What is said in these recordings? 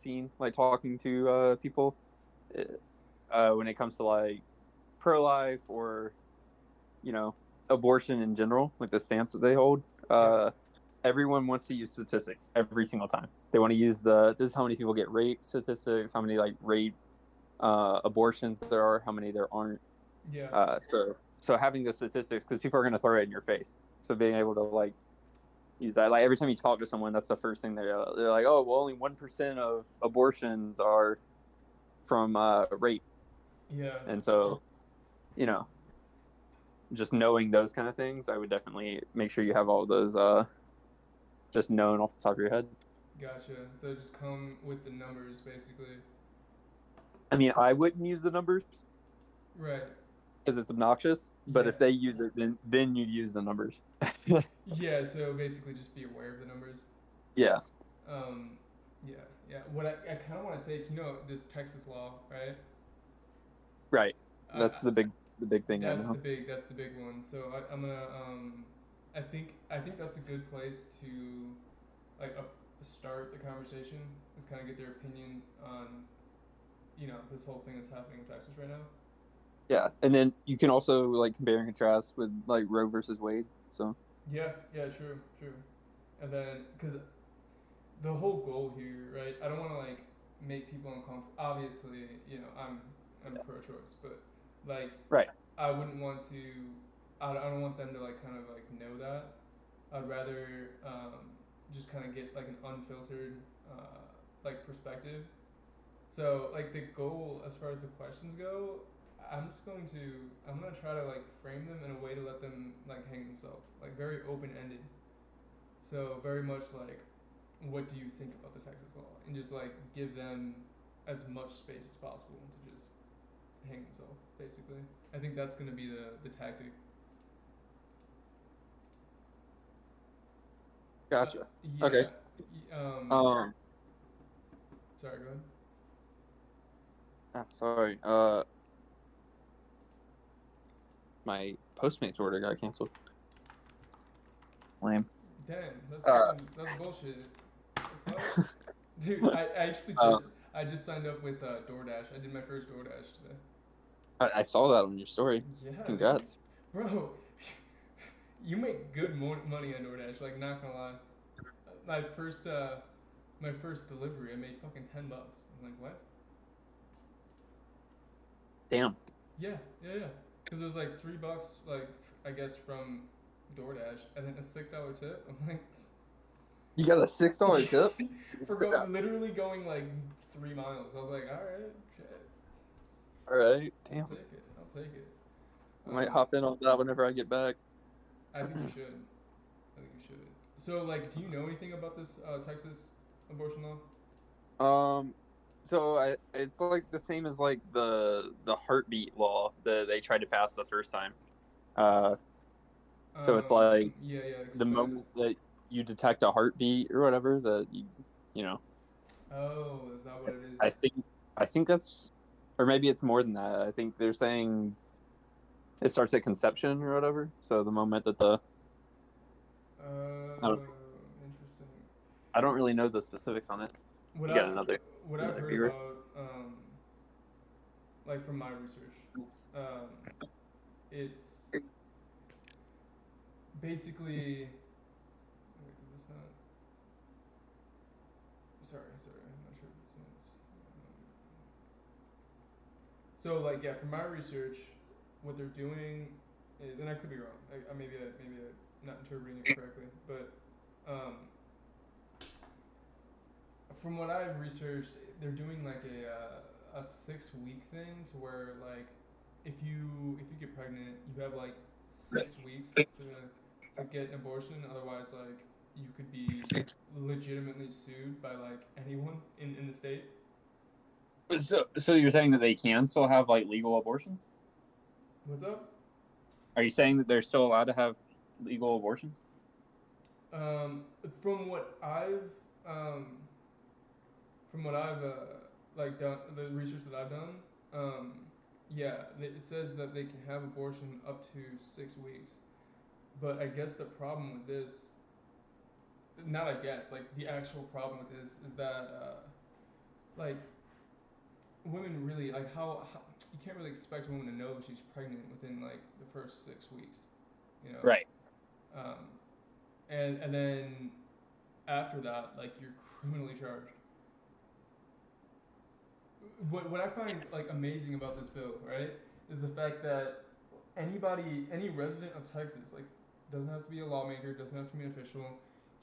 seen like talking to people when it comes to like pro life or you know abortion in general, like the stance that they hold. Yeah. Everyone wants to use statistics every single time. They want to use the this is how many people get rape statistics, how many like rape abortions there are, how many there aren't. Yeah. So having the statistics because people are going to throw it in your face. So being able to like use that, like every time you talk to someone, that's the first thing they're like, oh, well, only 1% of abortions are from rape, Yeah. and so you know just knowing those kind of things, I would definitely make sure you have all those just known off the top of your head. Gotcha. So just come with the numbers, basically. I mean, I wouldn't use the numbers Right. because it's obnoxious, but Yeah. if they use it, then you use the numbers. Yeah. So basically, just be aware of the numbers. Yeah, Um, yeah. Yeah. What I kind of want to take, this Texas law, right? right. I, That's the big thing right now. that's the big one. So I'm gonna I think that's a good place to like start the conversation. Is kind of get their opinion on this whole thing that's happening in Texas right now. Yeah, and then you can also like compare and contrast with like Roe versus Wade. So Yeah, yeah, true, true. And then because the whole goal here, right? I don't want to like make people uncomfortable. Obviously, I'm pro-choice, but like right, I wouldn't want to. I don't want them to like kind of like know that. I'd rather just kind of get like an unfiltered like perspective. So like the goal as far as the questions go, I'm gonna try to like frame them in a way to let them like hang themselves, like very open ended. So very much like, what do you think about the Texas law, and just like give them as much space as possible to just hang themselves, basically. I think that's gonna be the tactic. gotcha. Okay. Yeah. Um, Sorry. Go ahead. sorry. My Postmates order got canceled. Lame. Damn, that's Uh, fucking that's bullshit. The fuck, dude. I actually uh, I just signed up with DoorDash. I did my first DoorDash today. I saw that on your story. Yeah, dude. Congrats. Bro, you make good money on DoorDash. Like, not gonna lie. My first uh, my first delivery, I made fucking $10. I'm like, what? Damn. Yeah, yeah, yeah. Because it was like $3, like I guess from DoorDash, and then a $6 tip. I'm like, You got a $6 tip? for Yeah. literally going like 3 miles. I was like, all right, shit, All right. I'll Damn. take it. I'll take it. I might Um, hop in on that whenever I get back. I think you should. I think you should. So, like, do you know anything about this Texas abortion law? Um, so it's like the same as like the heartbeat law that they tried to pass the first time. Uh, so it's like Yeah, yeah. the Explain it. moment that you detect a heartbeat or whatever that you know, Oh, is that what it is? I think I think that's or maybe it's more than that. I think they're saying it starts at conception or whatever. So the moment that the I don't, Interesting. I don't really know the specifics on it. What You got I've what I've another heard viewer? about, like from my research, um, it's basically. Wait, did this not? Sorry, I'm not sure if this is. So like yeah, from my research, what they're doing is, and I could be wrong. Maybe I'm not interpreting it correctly, but um, from what I've researched, they're doing like a 6 week thing to where like if you get pregnant, you have like 6 weeks to get an abortion. Otherwise, like you could be legitimately sued by like anyone in the state. So you're saying that they can still have like legal abortion? What's up? Are you saying that they're still allowed to have legal abortion? Um, from what I've um, from what I've like done the research that I've done, um, yeah, it says that they can have abortion up to 6 weeks. But I guess the problem with this, not I guess, like the actual problem with this is that like women really like how you can't really expect a woman to know she's pregnant within like the first 6 weeks, you know. Right. Um, and then after that, like you're criminally charged. What I find like amazing about this bill, right, is the fact that any resident of Texas, like, doesn't have to be a lawmaker, doesn't have to be an official,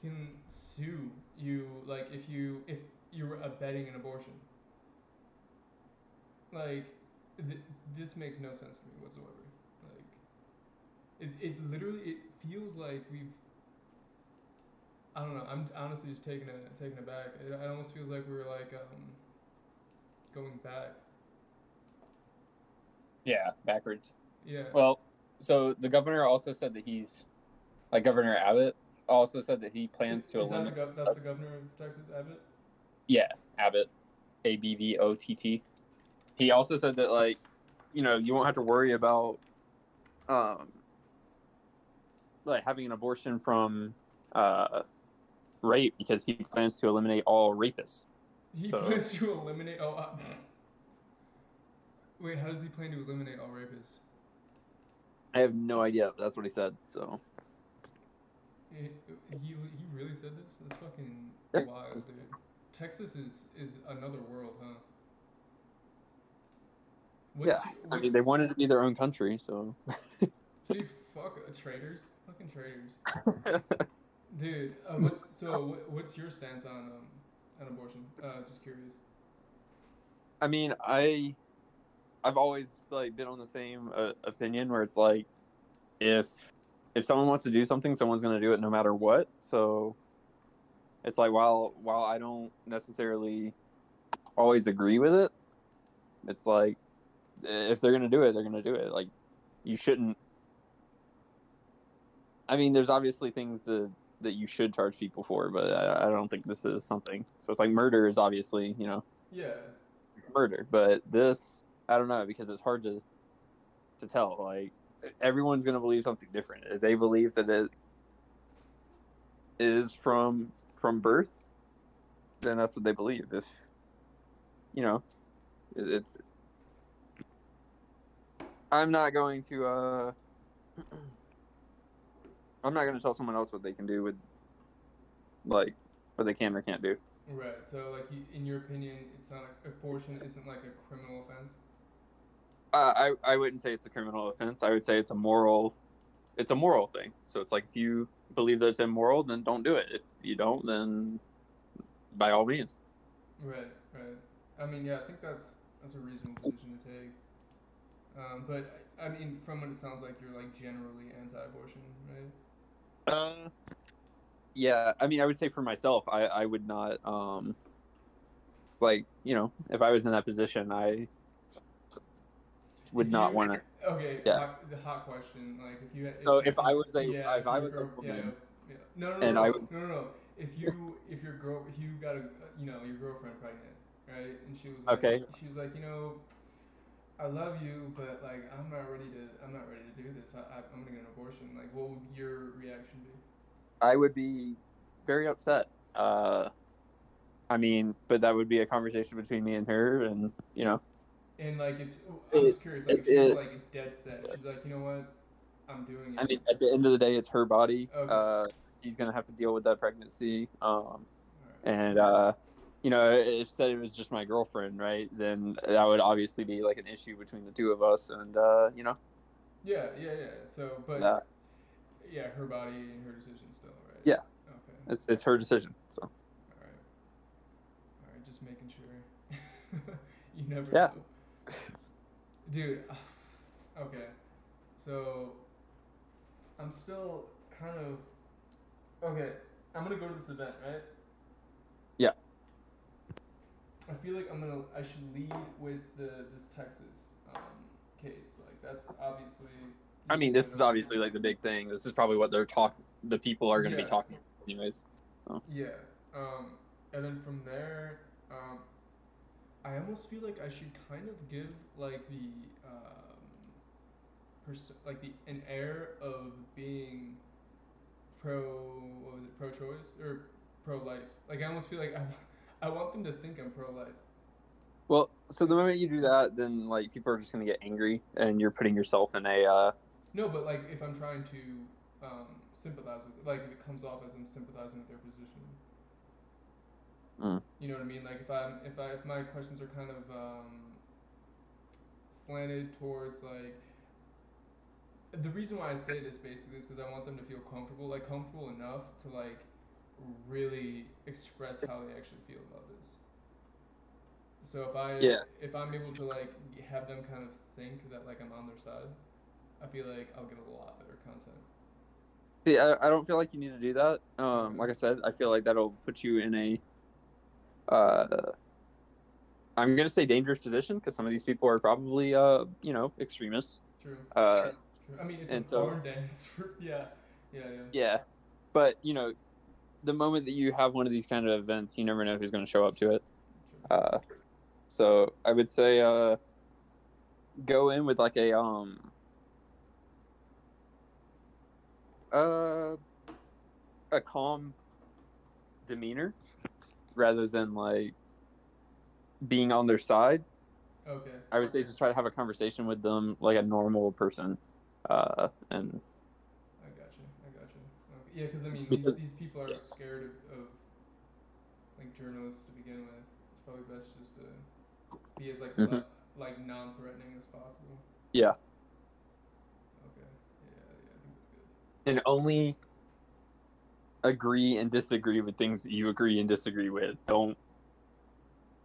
can sue you like if you're abetting an abortion. Like, th- this makes no sense to me whatsoever. Like, it literally it feels like we've I don't know. I'm honestly just taken aback. It almost feels like we're like going back. Yeah, backwards. Yeah. Well, so the governor also said that like Governor Abbott also said that he plans to Is that eliminate. that's the governor of Texas, Abbott? Yeah, Abbott, Abbott. He also said that, like, you won't have to worry about um like having an abortion from uh rape because he plans to eliminate all rapists. He So plans to eliminate all. Wait, how does he plan to eliminate all rapists? I have no idea. But that's what he said. So He really said this? That's fucking yeah, wild, dude. Texas is another world, huh? yeah. I What's mean, they wanted to be their own country, so dude? Fuck traitors, fucking traitors, dude. What's your stance on abortion? Just curious. I mean, I've always like been on the same opinion where it's like if if someone wants to do something, someone's going to do it no matter what. So it's like while I don't necessarily always agree with it, it's like if they're going to do it, they're going to do it. Like you shouldn't. I mean, there's obviously things that you should charge people for, but I don't think this is something. So it's like murder is obviously, Yeah, it's murder, but this I don't know because it's hard to tell. Like everyone's gonna believe something different. If they believe that it is from birth, then that's what they believe. If you know, it's I'm not going to I'm not going to tell someone else what they can do with like what they can or can't do. right. So like, in your opinion, it's not like abortion isn't like a criminal offense. I wouldn't say it's a criminal offense. I would say it's a moral thing. So it's like if you believe that it's immoral, then don't do it. If you don't, then by all means. Right, right. I mean, yeah, I think that's a reasonable position to take. But I mean, from what it sounds like, you're like generally anti-abortion, right? Uh, yeah. I mean, I would say for myself, I would not like if I was in that position, I would If not you want to. okay, Yeah. the hot question, like if you had So if you if if I your was a girl woman yeah no no no and I no was no no no if your girl if you got a your girlfriend pregnant, right, and okay, she was like, I love you, but like I'm not ready to do this. I'm gonna get an abortion. Like, what would your reaction be? I would be very upset. I mean, but that would be a conversation between me and her, and And like, if I'm it, just curious, like it, if she's it like dead set, if she's like, you know what, I'm doing I it. mean, at the end of the day, it's her body. Okay, She's gonna have to deal with that pregnancy. all right. And if said it was just my girlfriend, right, then that would obviously be like an issue between the two of us, and Yeah, yeah, yeah. So, but that yeah, her body and her decision still, right? yeah, Okay. it's her decision. So All right. All right. Just making sure. You never yeah, know, dude. Okay. So I'm still kind of okay. I'm gonna go to this event, right? yeah. I feel like I should lead with this Texas case. Like, that's obviously you I mean, should this kind is of obviously like the big thing. This is probably what the people are going to be yeah, talking about anyways. So. yeah. And then from there, um, I almost feel like I should kind of give like the like the an air of being pro what was it, pro choice or pro life. Like, I almost feel like I want them to think I'm pro life. Well, so the moment you do that, then like people are just gonna get angry, and you're putting yourself in a No, but like if I'm trying to sympathize with, like if it comes off as I'm sympathizing with their position, mm, you know what I mean? Like if my questions are kind of slanted towards like the reason why I say this basically is because I want them to feel comfortable, like comfortable enough to like really express how they actually feel about this. So yeah. if I'm able to like have them kind of think that like I'm on their side, I feel like I'll get a lot better content. See, I don't feel like you need to do that. Okay. Like I said, I feel like that'll put you in a uh, I'm gonna say dangerous position because some of these people are probably extremists. True. Uh, True. True. I mean, it's a and so barn dance. Yeah. Yeah. Yeah. yeah, but the moment that you have one of these kind of events, you never know who's going to show up to it. True. Uh, so I would say go in with like uh, a calm demeanor rather than like being on their side. Okay. I would say just try to have a conversation with them like a normal person. And I got you. I got you. Okay. Yeah, because I mean, because these people are yeah, scared of like journalists to begin with. It's probably best just to be as mhm, like non-threatening as possible. yeah, Okay. Yeah. Yeah. I think that's good. and only agree and disagree with things that you agree and disagree with. Don't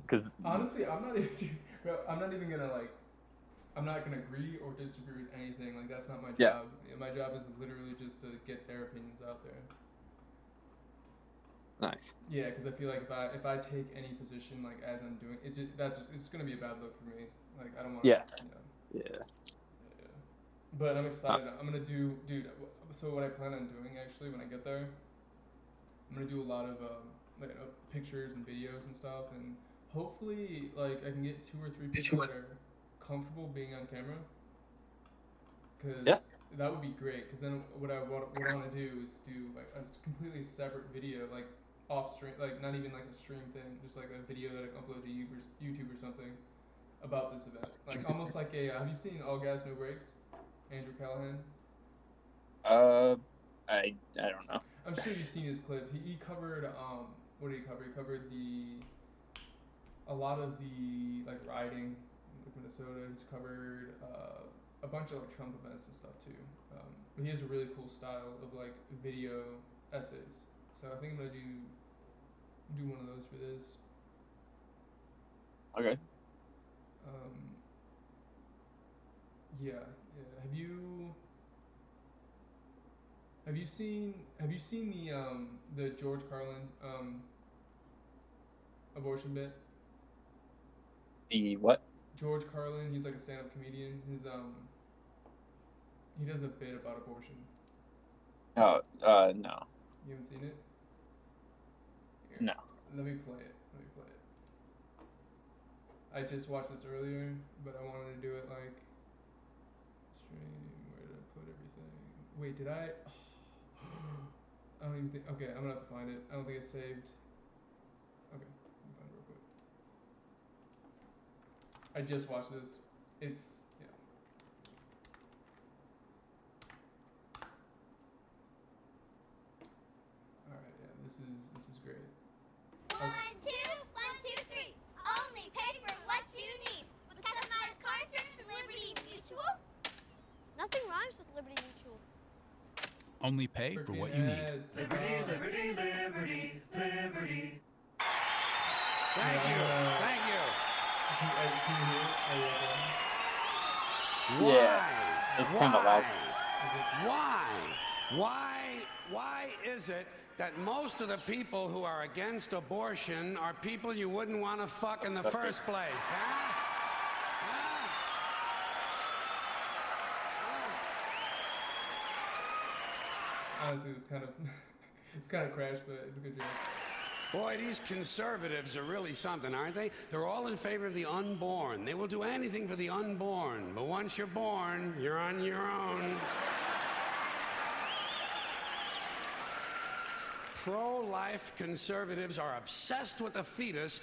because Honestly, I'm not even gonna like. I'm not gonna agree or disagree with anything. Like that's not my yeah, job. My job is literally just to get their opinions out there. nice, Yeah, because I feel like if I take any position like as I'm doing, it's gonna be a bad look for me. Like I don't want yeah, to, yeah, yeah. But I'm uh, excited. I'm gonna do, dude. So what I plan on doing actually when I get there, I'm gonna do a lot of like pictures and videos and stuff, and hopefully like I can get two or three people that are comfortable being on camera, yeah. because that would be great. Because then what I want to do is do like a completely separate video, like off stream, like not even like a stream thing, just like a video that I can upload to YouTube or something about this event, like almost like a. Have you seen All Gas No Breaks? Andrew Callahan. Uh, I don't know. I'm sure you've seen his clip. He covered what did he cover? He covered the a lot of the like rioting in like Minnesota. He's covered a bunch of like Trump events and stuff too. But he has a really cool style of like video essays. So I think I'm gonna do one of those for this. Okay. Um, yeah, yeah. Have you seen the George Carlin abortion bit? The what? George Carlin, he's like a stand-up comedian. He does a bit about abortion. Oh, no, You haven't seen it? Here, no. let me play it. Let me play it. I just watched this earlier, but I wanted to do it like stream. Where did I put everything? Wait, did I? I don't even think. Okay, I'm gonna have to find it. I don't think it's saved. Okay, let me find it real quick. I just watched this. It's yeah. All right, yeah. This is great. One, two, three. Only pay for what you need. With customized car insurance from Liberty Mutual. Nothing rhymes with Liberty Mutual. Only pay for Freaking what you need. ads. Liberty. Yeah, Thank I'm you. gonna. Thank you. Can you hear it? Oh Yeah, Why? it's kind of Why? loud. Why? Why is it that most of the people who are against abortion are people you wouldn't want to fuck in the That's good. first place, huh? Honestly, it's kind of it's kind of crashed, but it's a good joke. Boy, these conservatives are really something, aren't they? They're all in favor of the unborn. They will do anything for the unborn. But once you're born, you're on your own. Pro-life conservatives are obsessed with the fetus.